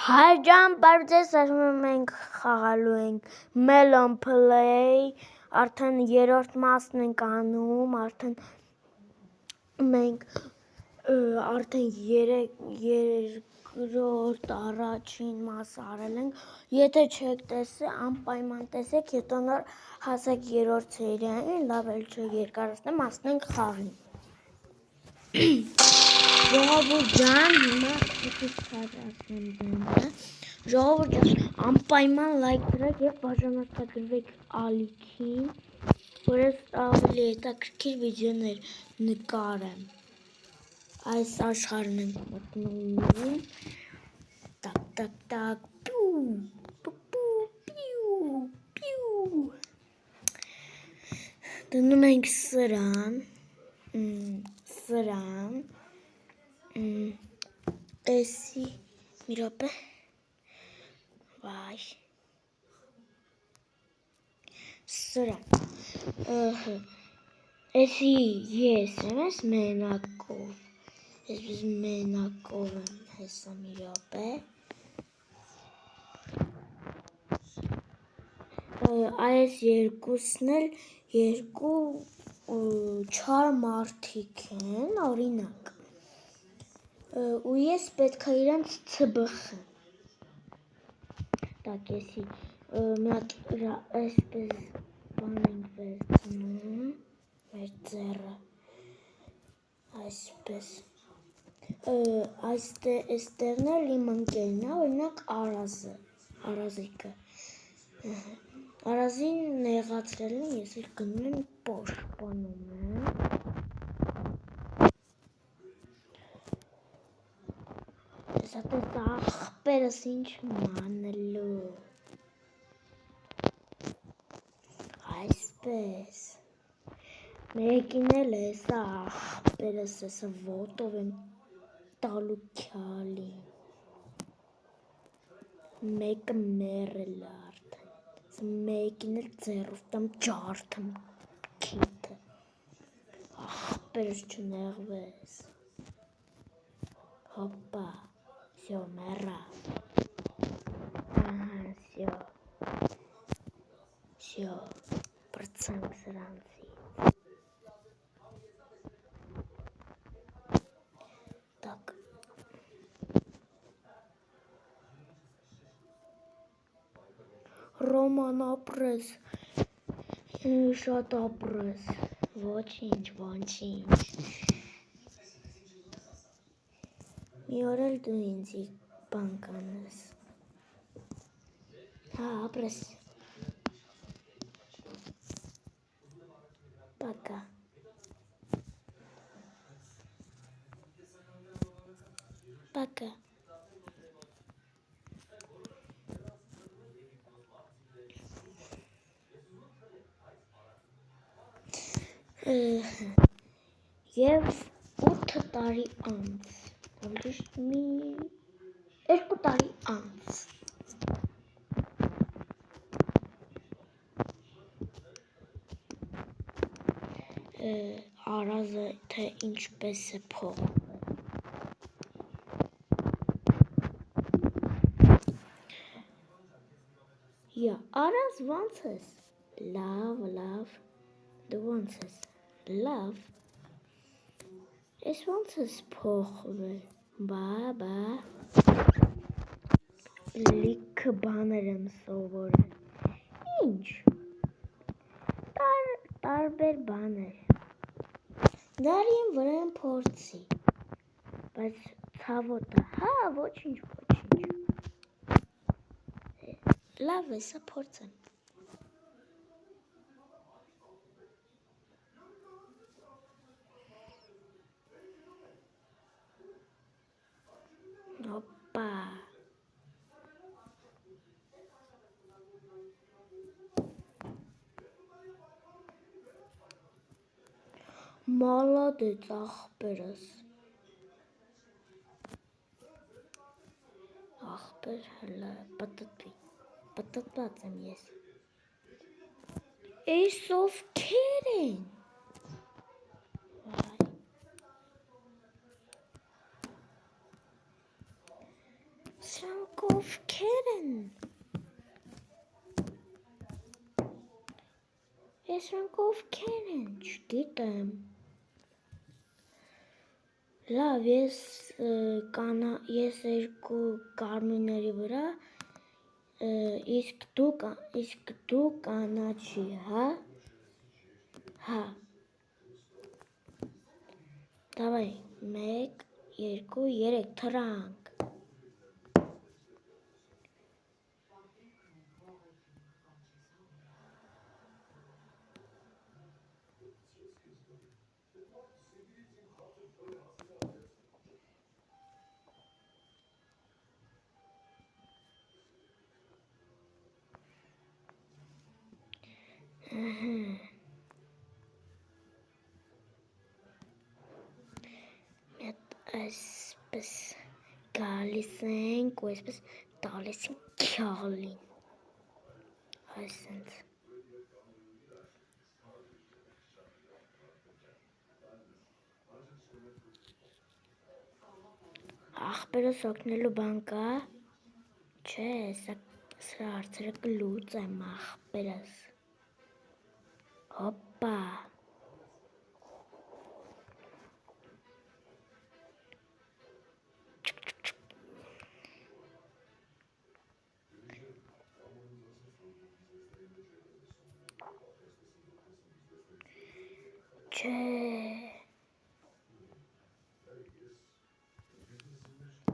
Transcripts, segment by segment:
Հայջան բարձես ասում ենք խաղալու ենք Melon Play, արդեն երրորդ մասն ենք անում, մենք արդեն երկրորդ առաջին մասը արել ենք, եթե չեք տեսել, անպայման տեսեք, հետո նոր հասեք երրորդ սերիային, լավ էլ չէ երկարացնեմ, ասենք խաղին։ Ժողովուրդ ջան, հիմա քիչ դեմը։ Ժողովուրդ ջան, անպայման լայք դրեք եւ բաժանորդագրվեք ալիքին, որ ես ավելի հետաքրքիր վիդեոներ նկարեմ։ Այս աշխարհն ենք մտնում։ Տակ, պիու։ Դնում ենք սրան։ Էսի մի րոպե վայ սրան էսի ես եմ ես մենակով ես մենակով եմ հեսա մի րոպե այս երկուսն էլ երկու չար մարդիկ են օրինակ ու ես պետք է իրանց ցբխեմ так էսի մի հատ այսպես բան ենք վերցնում մեր ձեռը այսպես այստեղն էլ իմ ընկերն է օրինակ Արազիկը Արազին նեղացրել են ես էլ գնում եմ պաշտպանում եմ Տեսատես աղբերս ինչ մանելու այսպես մեկին էլ էսա աղբերս էսա ոտով եմ տալու քյալի մեկը մեռել է արդեն մեկին էլ ձեռով տամ ջարդեմ քիթը աղբերս չնեղվես հոպա Всё, мэра. Ага, всё. Процент сранцы. Так. Роман опрес. Շատ ապրես, ոչինչ, մի օր էլ դու ինձ բան կանես, հա, ապրես, պակա, պակա, և 8 տարի անց, մի 2 տարի անց, Արազը թե ինչպես է փոխվել, Արազ ոնց ես, լավ, դու ոնց ես, լավ, ես ոնց ես փոխվել, բա, լիքը բաներ եմ սովորել, ինչ, տարբեր բաներ, դարին վրա եմ փորձի, բայց ցավոտը, հա, ոչինչ, լավ է, սա փորձեմ, Опа. Молодец, աղբերս, աղբեր հլը պտտված եմ ես, էս ովքեր են, Սրանք ովքեր են։ Սրանք ովքեր են, չգիտեմ։ Լավ, ես երկու կարմիրների վրա, իսկ դու կանաչի, հա։ Հա։ Давай, 1, 2, 3 թռանք։ Այսպես գալիս ենք ու այսպես տալիս ենք քյալին։ Այսենց։ Ախպերս օգնելու բան կա։ Չէ, սրա հարցերը կլուծեմ ախպերս։ Հոպա։ Չէ։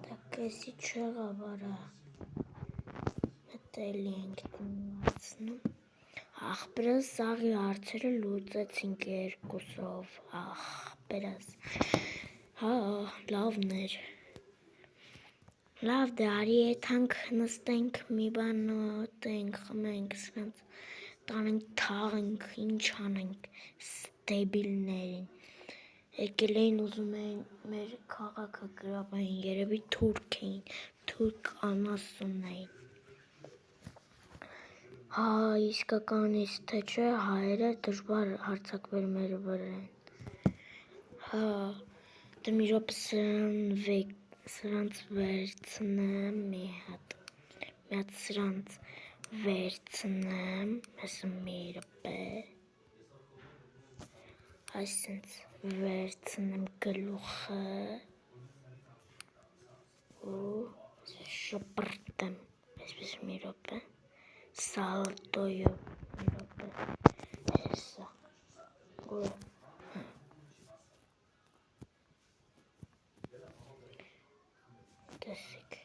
Տակեսի չեղավ արա։ Հետելի ենք դիմացնում։ Ախպերս սաղի հարցերը լուծեցինք երկուսով, ախպերս։ Հա, լավն էր։ Լավ դե արի եթանք նստենք մի բան նոտենք, խմենք, սրանց տանենք թաղենք, ինչ անենք, ստեբիլներին։ Եկել էին ուզում էին մեր քաղաքը գրավային, երևի թուրք էին, թուրք անասուն էին։ Հա, իսկականից թե չէ, հայերը դժվար հարձակվել մեր վրա են։ Հա, դե մի րոպե սրանց վերցնեմ մի հատ սրանց վերցնեմ, հեսը մի րոպե, այսենց վերցնեմ գլուխը ու շպրտեմ, այսպես մի րոպե, սալտոյով մի րոպե, հեսա, տեսիք,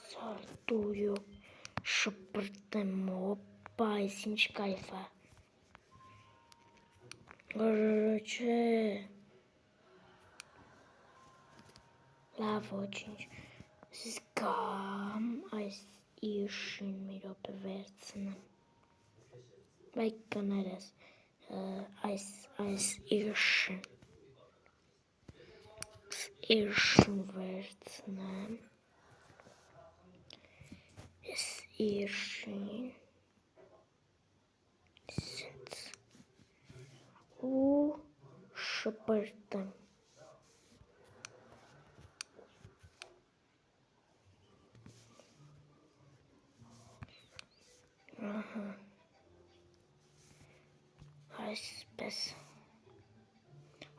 սալտոյով շպրտեմ, հոպա, այս ինչ կայֆ է, չէ, լավ ոչինչ, զգամ այս իշին մի րոպե վերցնեմ, բայց կներես, այս իշին վերցնեմ, ես իշին, սենց, ու շպրտեմ,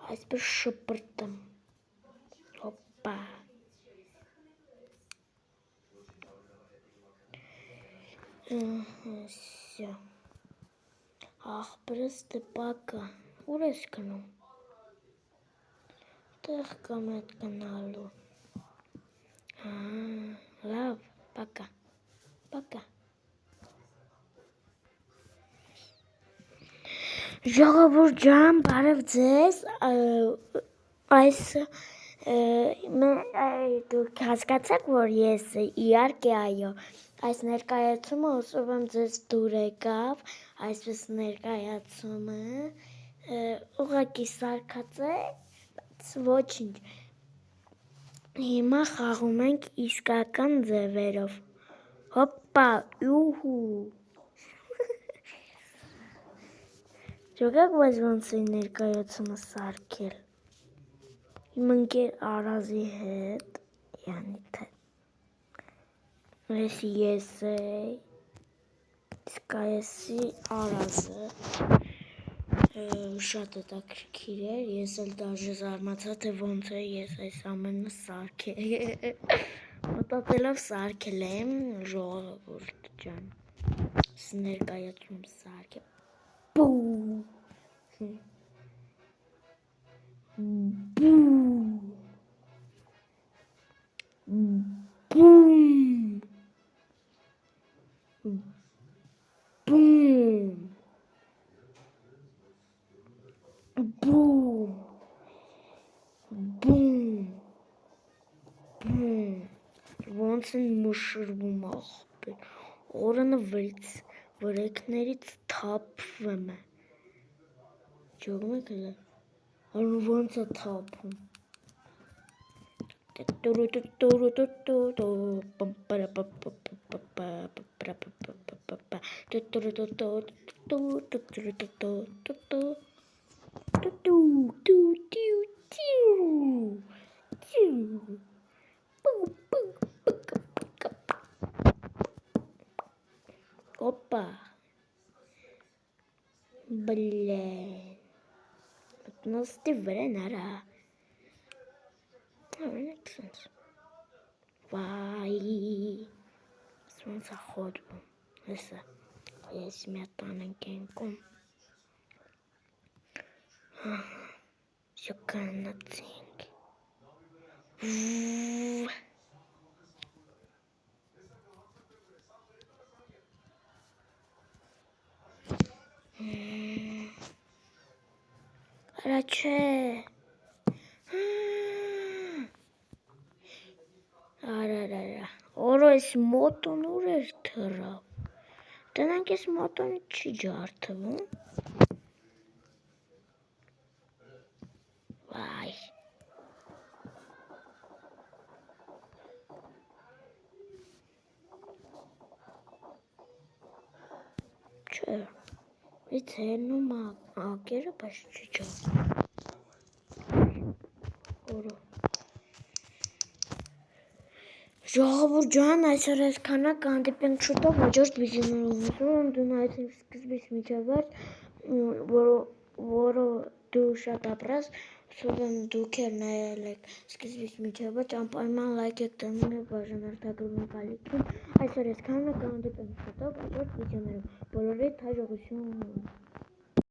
այսպես շպրտեմ, հոպա, սյո, ախպերս դե պակա, ուր ես գնում, տեղ կամ էտ գնալու, լավ, պակա, պակա, ժողովուրդ ջան, բարև ձեզ, դուք հասկացաք, որ ես իհարկե այո, այս ներկայացումը հուսով եմ ձեզ դուր եկավ, այսպես ներկայացումը, ուղղակի սարքած է, բայց ոչինչ, հիմա խաղում ենք իսկական ձևերով, հոպա, յուհու, չգաք բայց ոնց է ներկայացումը սարքել, իմ ընկեր Արազի հետ, յանիթ է, ես իսկ այսի Արազը շատ հետաքրքիր էր, ես էլ դաժե զարմացա, թե ոնց է ես այս ամենը մտածելով սարքել եմ, ժողովուրդ ջան, ներկայացում սարքել, ոնց են մշրվում աղբեր, օրը վրեքներից թափվում է, ճողում եք էլ է, ոնց է թափում, Опа, блин, նստի վրան արա, վայ, ոնց է խոդվում, հեսա, ես մի հատ անենք ենքում, շոկանացինք, արա չէ, արարարա, օրո ես մոտոն ուր էր թրավ, տնանք ես մոտոն չի ջարդվում, վայ, չէ, վից հերնում ակերը, բայց չի ջարդվում, օրո, ժողովուրդ ջան, այսօր այսքանը կհանդիպենք շուտով հաջորդ վիդեոներում, դու սկզբից մինչև վերջ, որը դու շատ ապրես, հուսով եմ դուք էլ նայել եք սկզբից մինչև վերջ, անպայման լայք եք տնում և բաժանորդագրվում եք ալիքին, այսօր այսքանը կհանդիպենք շուտով հաջորդ վիդեոներում, բոլորիդ հաջողություն։